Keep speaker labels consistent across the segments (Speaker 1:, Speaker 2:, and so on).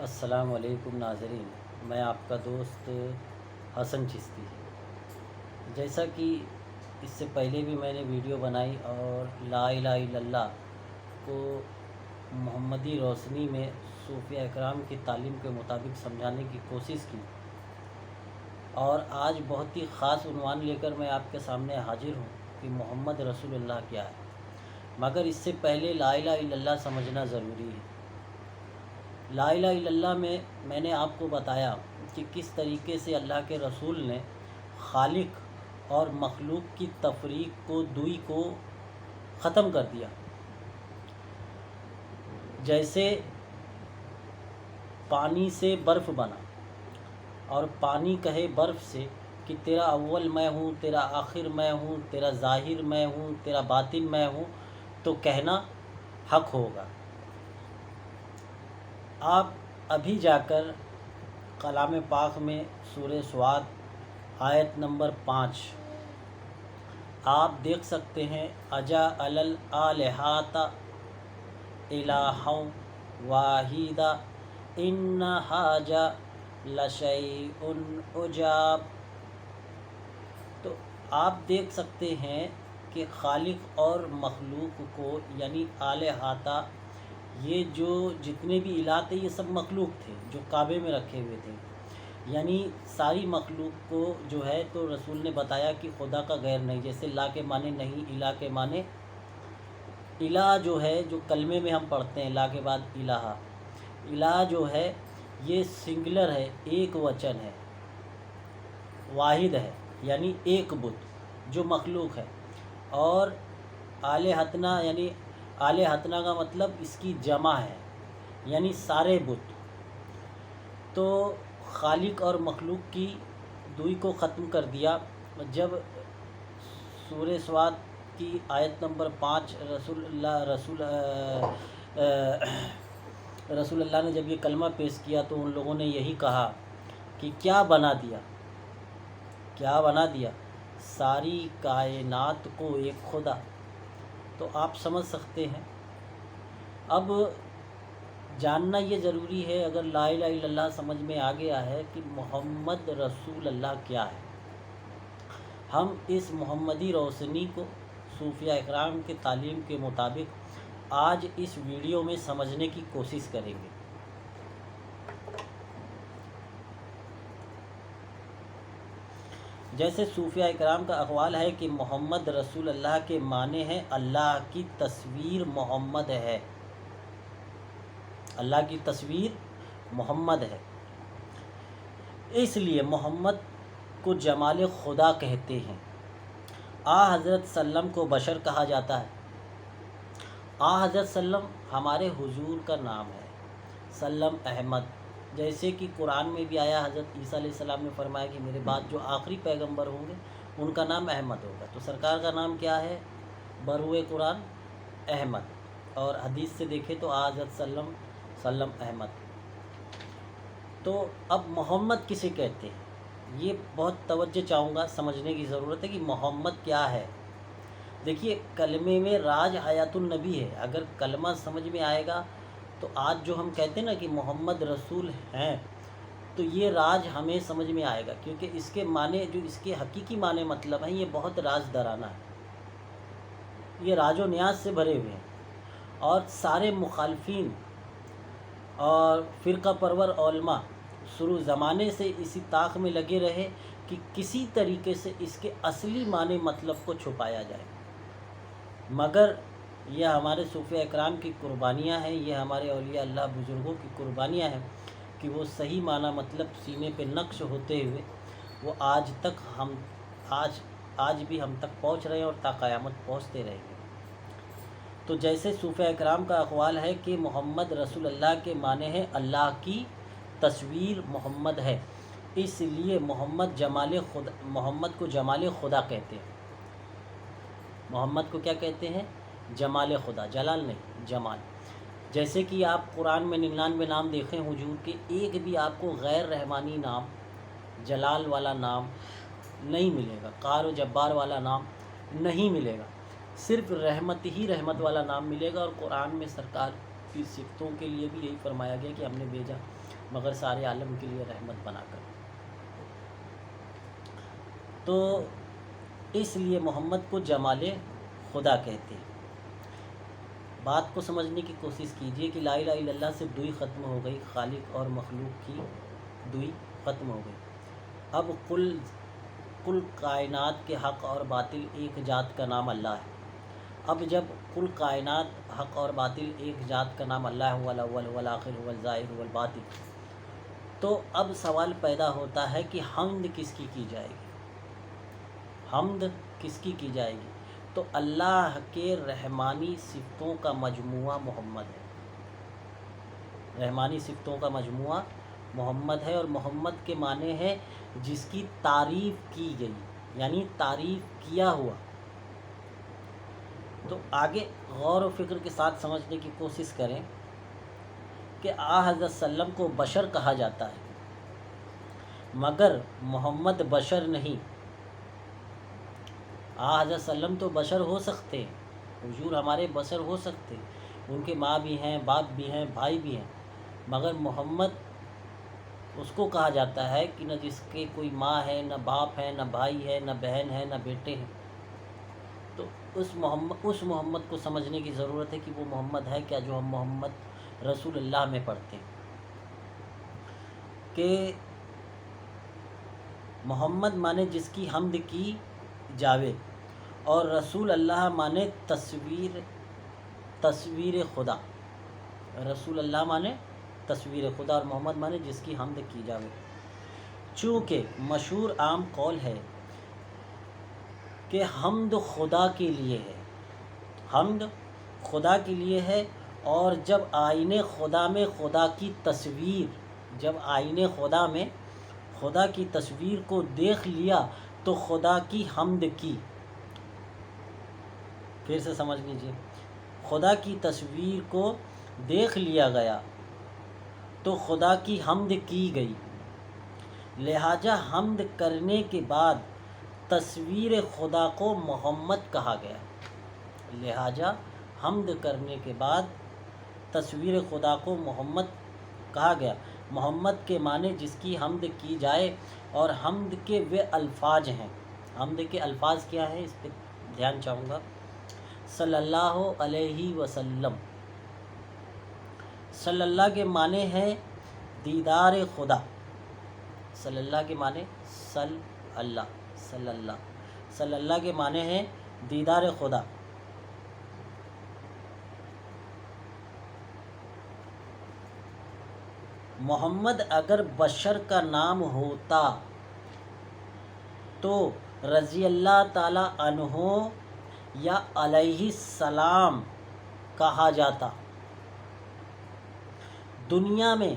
Speaker 1: السلام علیکم ناظرین، میں آپ کا دوست حسن چشتی۔ جیسا کہ اس سے پہلے بھی میں نے ویڈیو بنائی اور لا الہ الا اللہ کو محمدی روشنی میں صوفیہ اکرام کی تعلیم کے مطابق سمجھانے کی کوشش کی، اور آج بہت ہی خاص عنوان لے کر میں آپ کے سامنے حاضر ہوں کہ محمد رسول اللہ کیا ہے۔ مگر اس سے پہلے لا الہ الا اللہ سمجھنا ضروری ہے۔ لا الہ الا اللہ میں نے آپ کو بتایا کہ کس طریقے سے اللہ کے رسول نے خالق اور مخلوق کی تفریق کو، دوئی کو ختم کر دیا۔ جیسے پانی سے برف بنا اور پانی کہے برف سے کہ تیرا اول میں ہوں، تیرا آخر میں ہوں، تیرا ظاہر میں ہوں، تیرا باطن میں ہوں، تو کہنا حق ہوگا۔ آپ ابھی جا کر کلام پاک میں سورہ صاد آیت نمبر 5 آپ دیکھ سکتے ہیں، اجعل الآلہۃ الہا واحدا ان ھذا لشیء عجاب۔ تو آپ دیکھ سکتے ہیں کہ خالق اور مخلوق کو، یعنی آلہۃ، یہ جو جتنے بھی الہ تھے یہ سب مخلوق تھے جو کعبے میں رکھے ہوئے تھے، یعنی ساری مخلوق کو جو ہے تو رسول نے بتایا کہ خدا کا غیر نہیں۔ جیسے لا کے معنی نہیں، الہ کے معنی، الہ جو ہے جو کلمے میں ہم پڑھتے ہیں لا کے بعد الہ، الہ جو ہے یہ سنگلر ہے، ایک وچن ہے، واحد ہے، یعنی ایک بت جو مخلوق ہے۔ اور آلہتنا، یعنی آلہتنا کا مطلب اس کی جمع ہے، یعنی سارے بت۔ تو خالق اور مخلوق کی دوئی کو ختم کر دیا۔ جب سورہ صاد کی آیت نمبر 5 رسول اللہ نے جب یہ کلمہ پیش کیا تو ان لوگوں نے یہی کہا کہ کیا بنا دیا، کیا بنا دیا، ساری کائنات کو ایک خدا۔ تو آپ سمجھ سکتے ہیں۔ اب جاننا یہ ضروری ہے، اگر لا الہ الا اللہ سمجھ میں آ گیا ہے کہ محمد رسول اللہ کیا ہے، ہم اس محمدی روشنی کو صوفیہ اکرام کی تعلیم کے مطابق آج اس ویڈیو میں سمجھنے کی کوشش کریں گے۔ جیسے صوفیہ اکرام کا اقوال ہے کہ محمد رسول اللہ کے معنی ہے اللہ کی تصویر محمد ہے، اللہ کی تصویر محمد ہے، اس لیے محمد کو جمال خدا کہتے ہیں۔ حضرت سلم کو بشر کہا جاتا ہے۔ حضرت سلم ہمارے حضور کا نام ہے، سلم احمد۔ جیسے کہ قرآن میں بھی آیا، حضرت عیسیٰ علیہ السلام نے فرمایا کہ میرے بعد جو آخری پیغمبر ہوں گے ان کا نام احمد ہوگا۔ تو سرکار کا نام کیا ہے بروئے قرآن؟ احمد۔ اور حدیث سے دیکھیں تو حضرت سلم احمد۔ تو اب محمد کسے کہتے ہیں، یہ بہت توجہ چاہوں گا، سمجھنے کی ضرورت ہے کہ محمد کیا ہے۔ دیکھیے کلمے میں راج حیات النبی ہے، اگر کلمہ سمجھ میں آئے گا تو آج جو ہم کہتے ہیں نا کہ محمد رسول ہیں، تو یہ راج ہمیں سمجھ میں آئے گا، کیونکہ اس کے معنی، جو اس کے حقیقی معنی مطلب ہیں، یہ بہت راز درانہ ہے، یہ راج و نیاز سے بھرے ہوئے ہیں۔ اور سارے مخالفین اور فرقہ پرور علماء شروع زمانے سے اسی طاق میں لگے رہے کہ کسی طریقے سے اس کے اصلی معنی مطلب کو چھپایا جائے، مگر یہ ہمارے صوفیہ اکرام کی قربانیاں ہیں، یہ ہمارے اولیاء اللہ بزرگوں کی قربانیاں ہیں کہ وہ صحیح معنی مطلب سینے پہ نقش ہوتے ہوئے وہ آج بھی ہم تک پہنچ رہے ہیں اور تا قیامت پہنچتے رہیں گے۔ تو جیسے صوفیہ اکرام کا اقوال ہے کہ محمد رسول اللہ کے معنی ہے اللہ کی تصویر محمد ہے، اس لیے محمد کو جمال خدا کہتے ہیں۔ محمد کو کیا کہتے ہیں؟ جمال خدا، جلال نہیں، جمال۔ جیسے کہ آپ قرآن میں 99 نام دیکھیں حضور کے، ایک بھی آپ کو غیر رحمانی نام، جلال والا نام نہیں ملے گا، قہار و جبار والا نام نہیں ملے گا، صرف رحمت ہی رحمت والا نام ملے گا۔ اور قرآن میں سرکار کی صفتوں کے لیے بھی یہی فرمایا گیا کہ ہم نے بھیجا مگر سارے عالم کے لیے رحمت بنا کر۔ تو اس لیے محمد کو جمال خدا کہتے ہیں۔ بات کو سمجھنے کی کوشش کیجئے کہ لا الہ الا اللہ سے دوئی ختم ہو گئی، خالق اور مخلوق کی دوئی ختم ہو گئی۔ اب کل کائنات کے حق اور باطل ایک ذات کا نام اللہ ہے۔ اب جب کل کائنات حق اور باطل ایک ذات کا نام اللہ ہے، الاول والآخر والظاہر والباطن، تو اب سوال پیدا ہوتا ہے کہ حمد کس کی جائے گی؟ حمد کس کی جائے گی؟ تو اللہ کے رحمانی صفتوں کا مجموعہ محمد ہے۔ رحمانی صفتوں کا مجموعہ محمد ہے، اور محمد کے معنی ہے جس کی تعریف کی گئی، یعنی تعریف کیا ہوا۔ تو آگے غور و فکر کے ساتھ سمجھنے کی کوشش کریں کہ حضرت سلم کو بشر کہا جاتا ہے، مگر محمد بشر نہیں۔ حضرت سلم تو بشر ہو سکتے ہیں، حضور ہمارے بشر ہو سکتے ہیں، ان کے ماں بھی ہیں، باپ بھی ہیں، بھائی بھی ہیں، مگر محمد اس کو کہا جاتا ہے کہ نہ جس کے کوئی ماں ہے، نہ باپ ہے، نہ بھائی ہے، نہ بہن ہے، نہ بیٹے ہیں۔ تو اس محمد کو سمجھنے کی ضرورت ہے کہ وہ محمد ہے کیا جو ہم محمد رسول اللہ میں پڑھتے ہیں، کہ محمد مانے جس کی حمد کی جاوے، اور رسول اللہ مانے تصویر خدا۔ رسول اللہ مانے تصویر خدا، اور محمد مانے جس کی حمد کی جاوے۔ چونکہ مشہور عام قول ہے کہ حمد خدا کے لیے ہے، حمد خدا کے لیے ہے، اور جب آئینے خدا میں خدا کی تصویر، جب آئینے خدا میں خدا کی تصویر کو دیکھ لیا تو خدا کی حمد کی۔ پھر سے سمجھ لیجیے، خدا کی تصویر کو دیکھ لیا گیا تو خدا کی حمد کی گئی، لہٰذا حمد کرنے کے بعد تصویر خدا کو محمد کہا گیا۔ لہٰذا حمد کرنے کے بعد تصویر خدا کو محمد کہا گیا۔ محمد کے معنی جس کی حمد کی جائے، اور حمد کے وہ الفاظ ہیں۔ حمد کے الفاظ کیا ہیں، اس پہ دھیان چاہوں گا۔ صلی اللہ علیہ وسلم، صلی اللہ کے معنی ہے دیدار خدا۔ صلی اللہ کے معنی صلی اللہ کے معنی ہے دیدار خدا۔ محمد اگر بشر کا نام ہوتا تو رضی اللہ تعالی عنہ یا علیہ السلام کہا جاتا۔ دنیا میں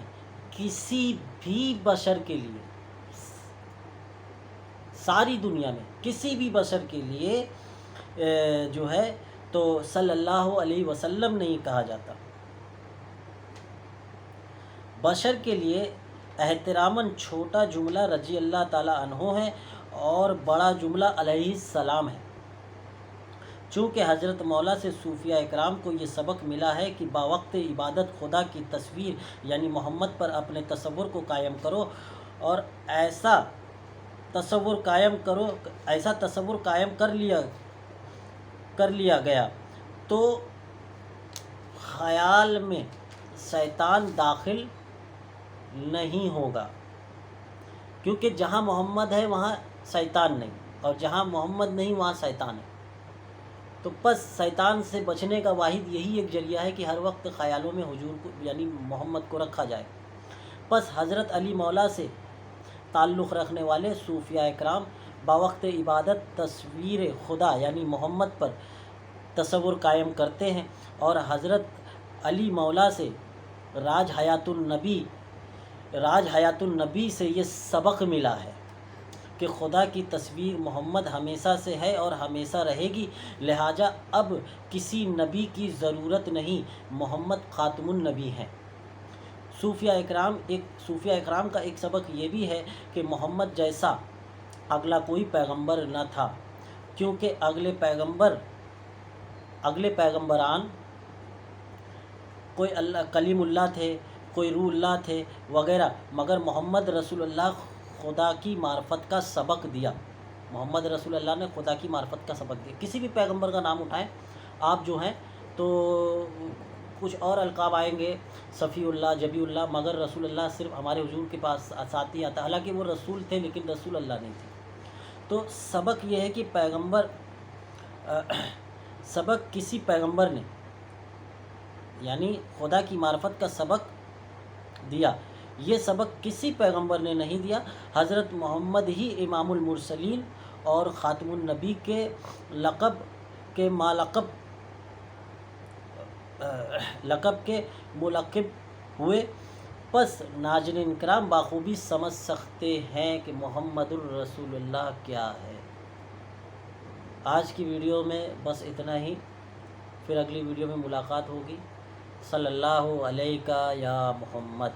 Speaker 1: کسی بھی بشر کے لیے، ساری دنیا میں کسی بھی بشر کے لیے جو ہے تو صلی اللہ علیہ وسلم نہیں کہا جاتا۔ بشر کے لیے احتراماً چھوٹا جملہ رضی اللہ تعالیٰ عنہ ہے، اور بڑا جملہ علیہ السلام ہے۔ چونکہ حضرت مولا سے صوفیہ اکرام کو یہ سبق ملا ہے کہ باوقت عبادت خدا کی تصویر یعنی محمد پر اپنے تصور کو قائم کرو، اور ایسا تصور قائم کر لیا گیا تو خیال میں شیطان داخل نہیں ہوگا، کیونکہ جہاں محمد ہے وہاں شیطان نہیں، اور جہاں محمد نہیں وہاں شیطان ہے۔ تو بس شیطان سے بچنے کا واحد یہی ایک ذریعہ ہے کہ ہر وقت خیالوں میں حضور کو یعنی محمد کو رکھا جائے۔ بس حضرت علی مولا سے تعلق رکھنے والے صوفیہ اکرام باوقت عبادت تصویر خدا یعنی محمد پر تصور قائم کرتے ہیں، اور حضرت علی مولا سے راج حیات النبی سے یہ سبق ملا ہے کہ خدا کی تصویر محمد ہمیشہ سے ہے اور ہمیشہ رہے گی، لہٰذا اب کسی نبی کی ضرورت نہیں، محمد خاتم النبی ہیں۔ صوفیہ اکرام کا ایک سبق یہ بھی ہے کہ محمد جیسا اگلا کوئی پیغمبر نہ تھا، کیونکہ اگلے پیغمبران کوئی کلیم اللہ تھے، کوئی روح اللہ تھے وغیرہ، مگر محمد رسول اللہ خدا کی معرفت کا سبق دیا۔ محمد رسول اللہ نے خدا کی معرفت کا سبق دیا۔ کسی بھی پیغمبر کا نام اٹھائیں آپ جو ہیں تو کچھ اور القاب آئیں گے، صفی اللہ، جبی اللہ، مگر رسول اللہ صرف ہمارے حضور کے پاس ساتھ ہی آتا، حالانکہ وہ رسول تھے لیکن رسول اللہ نہیں تھے۔ تو سبق یہ ہے کہ سبق کسی پیغمبر نے، یعنی خدا کی معرفت کا سبق دیا، یہ سبق کسی پیغمبر نے نہیں دیا۔ حضرت محمد ہی امام المرسلین اور خاتم النبی کے لقب کے ملقب ہوئے۔ پس ناظرین کرام بخوبی سمجھ سکتے ہیں کہ محمد الرسول اللہ کیا ہے۔ آج کی ویڈیو میں بس اتنا ہی، پھر اگلی ویڈیو میں ملاقات ہوگی۔ صلی اللہ علیہ یا محمد۔